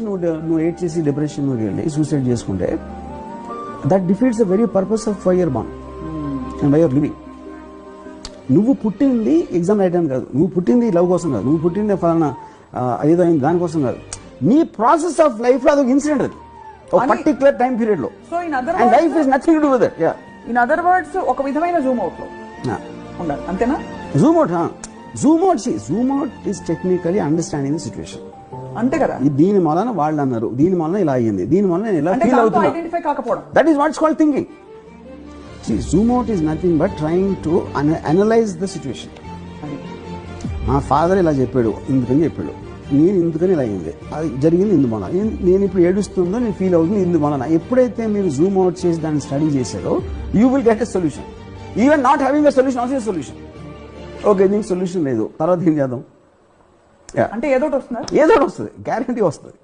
నువ్వు ఎయిట్ చేసి డిప్రెషన్ వెళ్ళి సూసైడ్ చేసుకుంటే that defeats the very purpose of why you're born and why you're living. నువ్వు పుట్టింది ఎగ్జామ్ రాయడానికి కాదు, నువ్వు పుట్టింది లవ్ కోసం కాదు, నువ్వు పుట్టింది ఫలానా ఏదో అయింది దానికోసం కాదు. నీ ప్రాసెస్ ఆఫ్ లైఫ్ లో అదొక ఇన్సిడెంట్, అది ఒక పర్టికులర్ టైం పీరియడ్ లో. And life is nothing to do with it. Yeah, in other words ఒక విధమైన జూమ్ అవుట్ లో ఉండాలి, అంతేనా? Zoom out is technically understanding the situation. అంతే కదా. దీని వలన వాళ్ళు అన్నారు, దీని వలన ఇలా అయ్యింది, దీని వలన నేను ఇలా ఫీల్ అవుతున్నా. ఐడెంటిఫై కాకపోవడం, that is watts called thinking. Zoom out is nothing but trying to analyse the situation. మా ఫాదర్ ఇలా చెప్పాడు, ఇందుకని చెప్పాడు, నేను ఇందుకని ఇలా అయింది, అది జరిగింది ఇందువలన, నేను ఇప్పుడు ఏడుస్తుందో నేను ఫీల్ అవుతుంది ఇందువలన. ఎప్పుడైతే మీరు జూమ్ అవుట్ చేసి దాన్ని స్టడీ చేశారో you will get a solution. Even not having a solution also a solution. Okay, దీనికి సొల్యూషన్ లేదు, తర్వాత ఏం చేద్దాం? అంటే ఏదో వస్తుంది, గ్యారంటీ వస్తుంది.